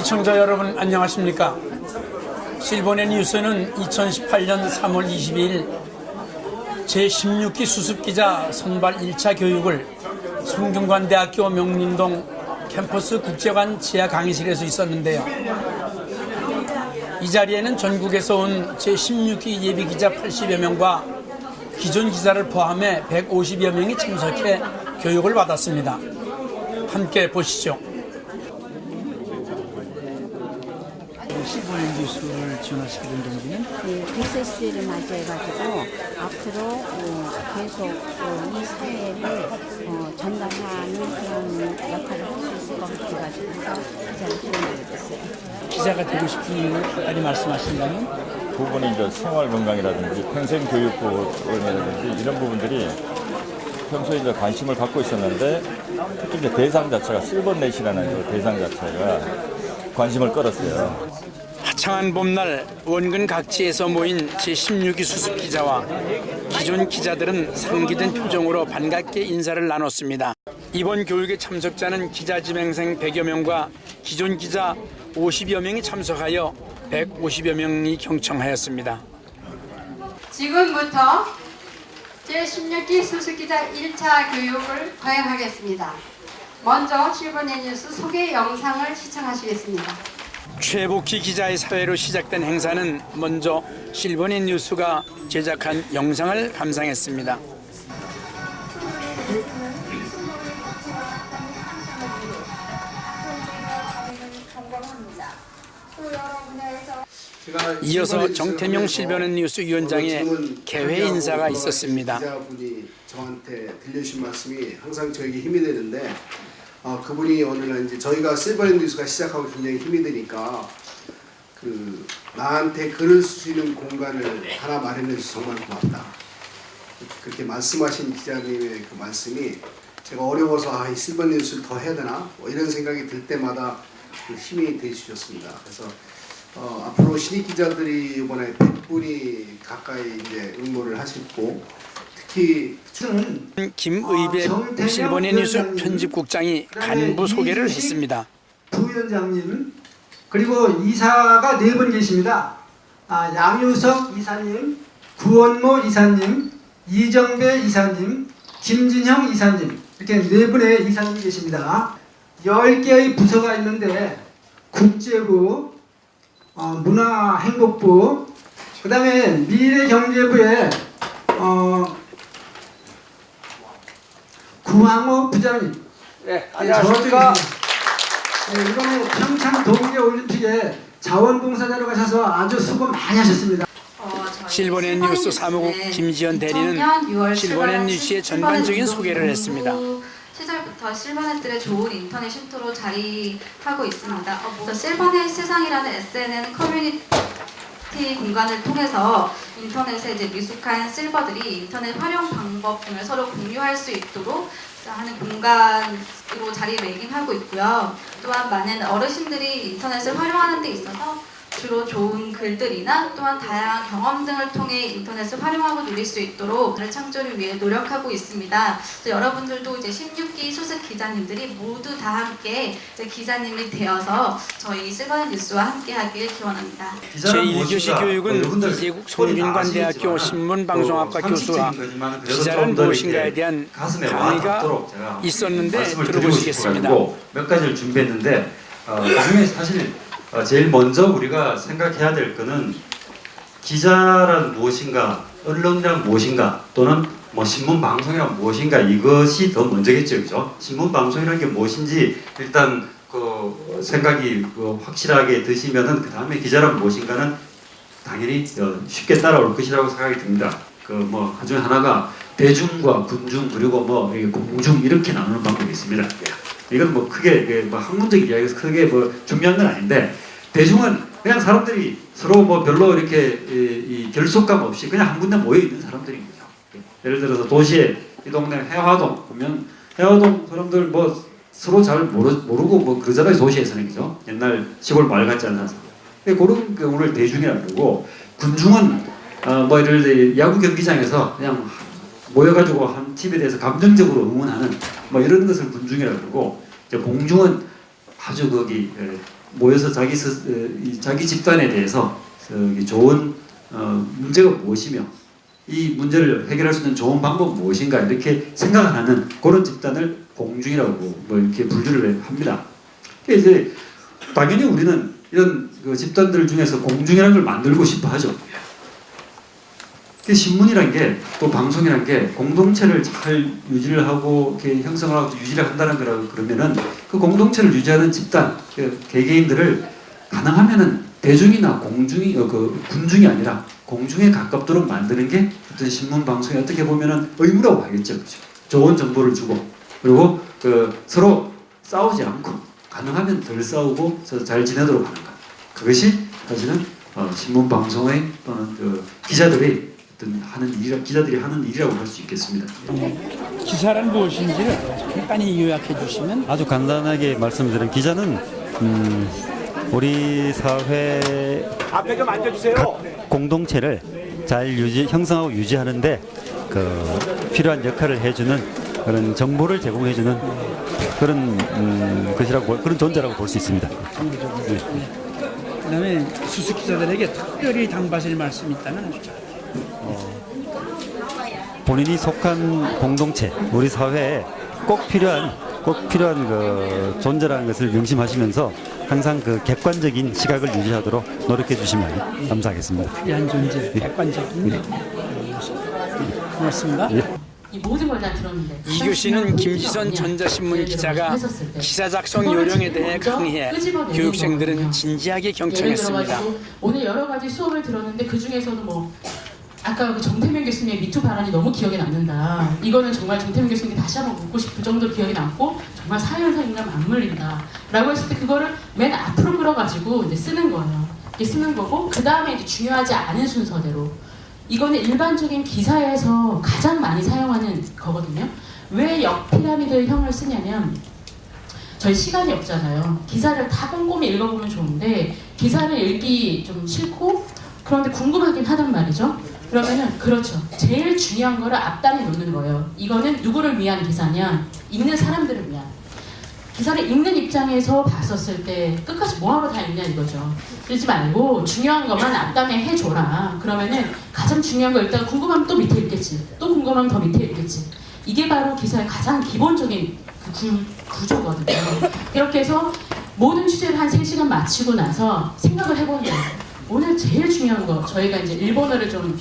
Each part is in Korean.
시청자 여러분 안녕하십니까? 실버넷 뉴스는 2018년 3월 22일 제16기 수습기자 선발 1차 교육을 성균관대학교 명림동 캠퍼스 국제관 지하 강의실에서 있었는데요. 이 자리에는 전국에서 온 제16기 예비기자 80여 명과 기존 기자를 포함해 150여 명이 참석해 교육을 받았습니다. 함께 보시죠. 실버넷 뉴스를 지원하시게 된 동기는? 네, SSG를 맞이해가지고 앞으로 계속 이 사회를 전달하는 그런 역할을 할 수 있을 것 같아가지고 기자를 지원하게 됐어요. 기자가 되고 싶은 이유를 간단히 말씀하신다면? 부분이 이제 생활 건강이라든지 평생 교육이라든지 이런 부분들이 평소에 이제 관심을 갖고 있었는데 특히 이제 대상 자체가 실버넷이라는 그 대상 자체가 관심을 끌었어요. 화창한 봄날 원근 각지에서 모인 제16기 수습 기자와 기존 기자들은 상기된 표정으로 반갑게 인사를 나눴습니다. 이번 교육의 참석자는 기자지명생 100여 명과 기존 기자 50여 명이 참석하여 150여 명이 경청하였습니다. 지금부터 제16기 수습기자 1차 교육을 거행하겠습니다. 먼저 실버넷 뉴스 소개 영상을 시청하시겠습니다. 최복희 기자의 사회로 시작된 행사는 먼저 실버넷 뉴스가 제작한 영상을 감상했습니다. 이어서 정태명 실버넷 뉴스 위원장의 개회 인사가 있었습니다. 기자분이 저한테 들려주신 말씀이 항상 저에게 힘이 되는데 그분이 오늘은 이제 저희가 실버넷 뉴스가 시작하고 굉장히 힘이 되니까 나한테 글을 쓸 수 있는 공간을 하나 마련해 주셔서 정말 고맙다. 그렇게 말씀하신 기자님의 그 말씀이 제가 어려워서 이 실버넷 뉴스를 더 해야 되나 이런 생각이 들 때마다 그 힘이 돼 주셨습니다. 그래서 앞으로 신입 기자들이 이번에 100분이 가까이 이제 응모를 하셨고 특히 김의배 실버넷 뉴스 편집국장이 간부 소개를 했습니다. 부위원장님 그리고 이사가 4분 계십니다. 양유석 이사님, 구원모 이사님, 이정배 이사님, 김진형 이사님 이렇게 4분의 이사님이 계십니다. 10개의 부서가 있는데 국제부, 문화행복부, 그 다음에 미래경제부에 구항호 부장님. 네, 안녕하십니까. 네, 이번에 평창 동계올림픽에 자원봉사자로 가셔서 아주 수고 많이 하셨습니다. 실버넷 뉴스 사무국 김지연 대리는 실버넷 뉴스의 전반적인 소개를 했습니다. 시절부터 실버넷들의 좋은 인터넷 쉼터로 자리하고 있습니다. 실버넷 세상이라는 SNN 커뮤니티 공간을 통해서 인터넷에 미숙한 실버들이 인터넷 활용 방법 등을 서로 공유할 수 있도록 하는 공간으로 자리매김하고 있고요. 또한 많은 어르신들이 인터넷을 활용하는 데 있어서 주로 좋은 글들이나 또한 다양한 경험 등을 통해 인터넷을 활용하고 누릴 수 있도록 창조를 위해 노력하고 있습니다. 여러분들도 이제 16기 수습 기자님들이 모두 다 함께 기자님이 되어서 저희 실버넷 뉴스와 함께하길 기원합니다. 제1교시 교육은 이국 성균관대학교 신문방송학과 교수와 기자는 무엇인가에 대한 강의가 있었는데 들어보시겠습니다. 몇 가지를 준비했는데 그중에 사실 제일 먼저 우리가 생각해야 될 것은 기자란 무엇인가, 언론이란 무엇인가, 또는 신문방송이란 무엇인가 이것이 더 먼저겠죠, 그죠? 신문방송이라는 게 무엇인지 일단 생각이 확실하게 드시면은 그 다음에 기자란 무엇인가는 당연히 쉽게 따라올 것이라고 생각이 듭니다. 그중에 하나가 대중과 군중 그리고 공중 이렇게 나누는 방법이 있습니다. 이건 크게 학문적인 이야기에서 크게 중요한 건 아닌데 대중은 그냥 사람들이 서로 별로 이렇게 결속감 없이 그냥 한 군데 모여 있는 사람들인 거죠. 예를 들어서 도시에 이 동네 해화동 보면 해화동 사람들 서로 잘 모르고 그러잖아요. 도시에서는 그죠. 옛날 시골 마을 같지 않은 사람들. 그런 경우를 대중이라고 그러고 군중은 예를 들어 야구 경기장에서 그냥 모여가지고 한 팀에 대해서 감정적으로 응원하는 이런 것을 군중이라고 그러고 공중은 아주 모여서 자기 집단에 대해서 좋은 문제가 무엇이며 이 문제를 해결할 수 있는 좋은 방법은 무엇인가 이렇게 생각을 하는 그런 집단을 공중이라고 뭐 이렇게 분류를 합니다. 이제 당연히 우리는 이런 그 집단들 중에서 공중이라는 걸 만들고 싶어 하죠. 신문이란 게 또 방송이란 게 공동체를 잘 유지를 하고 이렇게 형성을 하고 유지를 한다는 거라고 그러면은 그 공동체를 유지하는 집단 개개인들을 가능하면은 대중이나 공중이 그 군중이 아니라 공중에 가깝도록 만드는 게 어떤 신문 방송이 어떻게 보면은 의무라고 하겠죠. 그렇죠? 좋은 정보를 주고 그리고 그 서로 싸우지 않고 가능하면 덜 싸우고 잘 지내도록 하는 것. 그것이 사실은 신문 방송의 또는 그 기자들이 기자들이 하는 일이라고 할 수 있겠습니다. 기사란 무엇인지를 간단히 요약해 주시면. 아주 간단하게 말씀드리면 기자는 우리 사회 앞에 좀 앉아주세요. 공동체를 잘 형성하고 유지하는데 그 필요한 역할을 해주는 그런 정보를 제공해주는 그런 그런 존재라고 볼 수 있습니다. 네. 그다음에 수습 기자들에게 특별히 당부하실 말씀이 있다면 해주죠. 본인이 속한 공동체, 우리 사회에 꼭 필요한 그 존재라는 것을 명심하시면서 항상 그 객관적인 시각을 유지하도록 노력해 주시면 감사하겠습니다. 필요한 존재, 객관적인 모습. 고맙습니다. 이 모든 걸 다 들었는데 이교 씨는 김지선 전자신문 기자가 기사 작성 요령에 대해 강의해 교육생들은 진지하게 경청했습니다. 오늘 여러 가지 수업을 들었는데 그 중에서도 뭐 아까 그 정태명 교수님의 미투 발언이 너무 기억에 남는다. 이거는 정말 정태명 교수님께 다시 한번 묻고 싶을 정도로 기억에 남고 정말 사회현상이랑 맞물린다. 라고 했을 때 그거를 맨 앞으로 끌어가지고 이제 쓰는 거예요. 이게 쓰는 거고 그 다음에 이제 중요하지 않은 순서대로 이거는 일반적인 기사에서 가장 많이 사용하는 거거든요. 왜 역피라미드형을 쓰냐면 저희 시간이 없잖아요. 기사를 다 꼼꼼히 읽어보면 좋은데 기사를 읽기 좀 싫고 그런데 궁금하긴 하단 말이죠. 그러면은 그렇죠. 제일 중요한 거를 앞단에 놓는 거예요. 이거는 누구를 위한 기사냐? 읽는 사람들을 위한. 기사를 읽는 입장에서 봤었을 때 끝까지 뭐하러 다 읽냐 이거죠. 그러지 말고 중요한 것만 앞단에 해줘라. 그러면은 가장 중요한 거 읽다가 궁금하면 또 밑에 읽겠지. 또 궁금하면 더 밑에 읽겠지. 이게 바로 기사의 가장 기본적인 구조거든요. 이렇게 해서 모든 취재를 한 3시간 마치고 나서 생각을 해보는 거예요. 오늘 제일 중요한 거 저희가 이제 일본어를 좀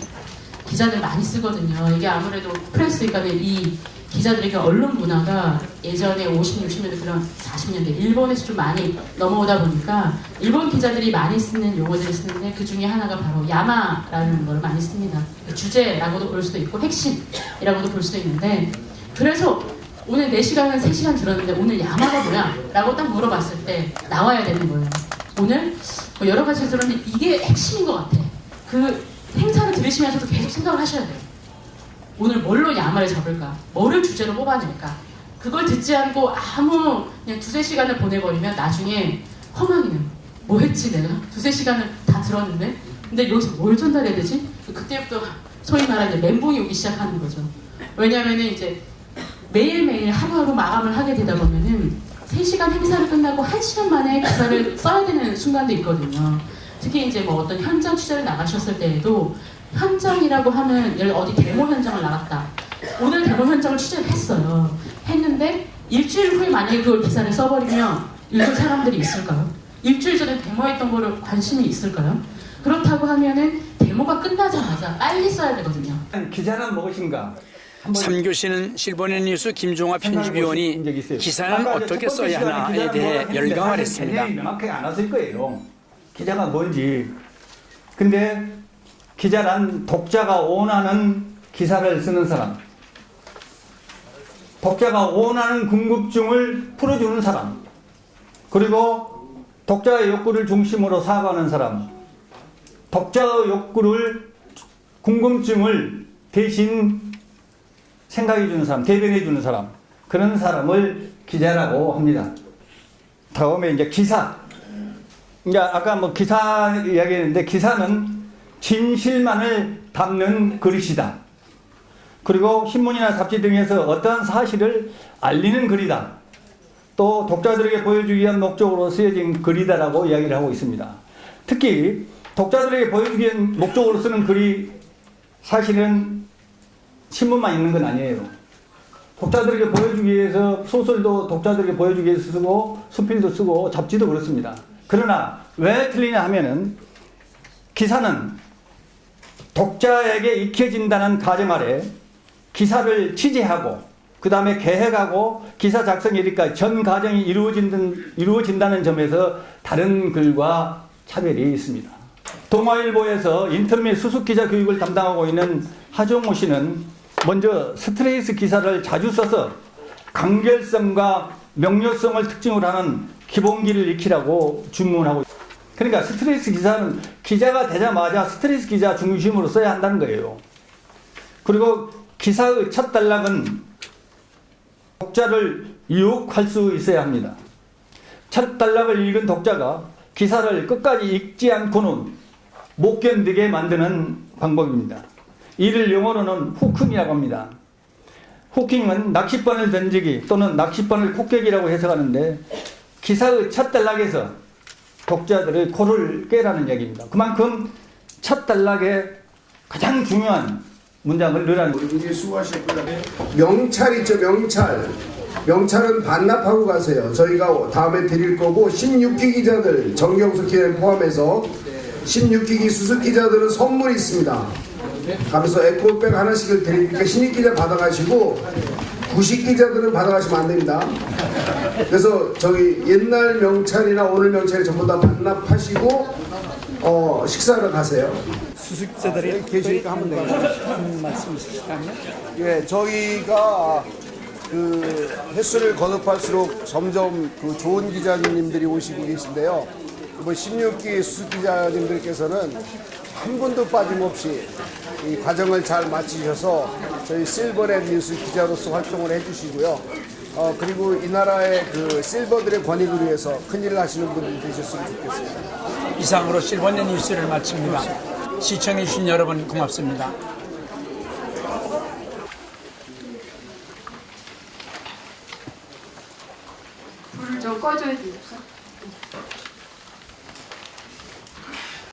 기자들 많이 쓰거든요. 이게 아무래도 프레스니까는 이 기자들에게 언론 문화가 예전에 50, 60년대 그런 40년대 일본에서 좀 많이 넘어오다 보니까 일본 기자들이 많이 쓰는 용어들을 쓰는데 그 중에 하나가 바로 야마라는 걸 많이 씁니다. 주제라고도 볼 수도 있고 핵심이라고도 볼 수도 있는데 그래서 오늘 4시간은 3시간 들었는데 오늘 야마가 뭐야? 라고 딱 물어봤을 때 나와야 되는 거예요. 오늘 뭐 여러 가지 들었는데 이게 핵심인 것 같아. 그 행사를 들으시면서도 계속 생각을 하셔야 돼요. 오늘 뭘로 야마를 잡을까? 뭐를 주제로 뽑아낼까? 그걸 듣지 않고 아무 그냥 2-3시간을 보내버리면 나중에 허망이는 뭐 했지 내가? 2-3시간을 다 들었는데 근데 여기서 뭘 전달해야 되지? 그때부터 소위 말하는 멘붕이 오기 시작하는 거죠. 왜냐면은 이제 매일매일 하루하루 마감을 하게 되다 보면은 3시간 행사를 끝나고 1시간 만에 기사를 써야 되는 순간도 있거든요. 특히 이제 뭐 어떤 현장 취재를 나가셨을 때에도 현장이라고 하면 예를 어디 데모 현장을 나갔다. 오늘 데모 현장을 취재를 했어요. 했는데 일주일 후에 만약에 그걸 기사를 써버리면 읽을 사람들이 있을까요? 일주일 전에 데모했던 거를 관심이 있을까요? 그렇다고 하면은 데모가 끝나자마자 빨리 써야 되거든요. 기자는 무엇인가? 3교시는 실버넷 뉴스 김종화 편집위원이 기사는 어떻게 써야 하나에 대해 열강을 했습니다. 명확하게 안 왔을 거예요. 기자가 뭔지. 근데 기자란 독자가 원하는 기사를 쓰는 사람, 독자가 원하는 궁금증을 풀어주는 사람, 그리고 독자의 욕구를 중심으로 살아가는 사람, 독자의 욕구를 궁금증을 대신 생각해주는 사람, 대변해주는 사람, 그런 사람을 기자라고 합니다. 다음에 이제 기사. 이제 아까 뭐 기사 이야기했는데 기사는 진실만을 담는 그릇이다. 그리고 신문이나 잡지 등에서 어떠한 사실을 알리는 글이다. 또 독자들에게 보여주기 위한 목적으로 쓰여진 글이다라고 이야기를 하고 있습니다. 특히 독자들에게 보여주기 위한 목적으로 쓰는 글이 사실은 신문만 있는 건 아니에요. 독자들에게 보여주기 위해서 소설도 독자들에게 보여주기 위해서 쓰고 수필도 쓰고 잡지도 그렇습니다. 그러나 왜 틀리냐 하면은 기사는 독자에게 익혀진다는 가정 아래 기사를 취재하고 그 다음에 계획하고 기사 작성 일까지 전 과정이 이루어진다는 점에서 다른 글과 차별이 있습니다. 동아일보에서 인터넷 수습기자 교육을 담당하고 있는 하종호 씨는 먼저 스트레스 기사를 자주 써서 간결성과 명료성을 특징으로 하는 기본기를 익히라고 주문하고 있습니다. 그러니까 스트레스 기사는 기자가 되자마자 스트레스 기자 중심으로 써야 한다는 거예요. 그리고 기사의 첫 단락은 독자를 유혹할 수 있어야 합니다. 첫 단락을 읽은 독자가 기사를 끝까지 읽지 않고는 못 견디게 만드는 방법입니다. 이를 영어로는 후킹이라고 합니다. 후킹은 낚싯바늘 던지기 또는 낚싯바늘 콕깨기라고 해석하는데 기사의 첫 단락에서 독자들의 코를 깨라는 얘기입니다. 그만큼 첫 단락에 가장 중요한 문장을 넣으라는 거예요. 굉장히 수고하셨고요. 명찰 있죠, 명찰. 명찰은 반납하고 가세요. 저희가 다음에 드릴 거고 16기 기자들, 정경수 기자를 포함해서 16기기 수습 기자들은 선물이 있습니다. 가면서 에코백 하나씩을 드리니까 신입 기자 받아가시고 구식 기자들은 받아가시면 안 됩니다. 그래서 저기 옛날 명찰이나 오늘 명찰이 전부 다 반납하시고 식사하러 가세요. 수습기자들이 계시니까 한번 한 말씀 있으시다면? 예, 저희가 그 횟수를 거듭할수록 점점 그 좋은 기자님들이 오시고 계신데요. 이번 16기 수습 기자님들께서는 한 분도 빠짐없이 이 과정을 잘 마치셔서 저희 실버넷 뉴스 기자로서 활동을 해주시고요. 그리고 이 나라의 그 실버들의 권익을 위해서 큰일을 하시는 분들이 되셨으면 좋겠습니다. 이상으로 실버넷 뉴스를 마칩니다. 시청해주신 여러분 고맙습니다. 불을 좀 꺼줘야 돼요.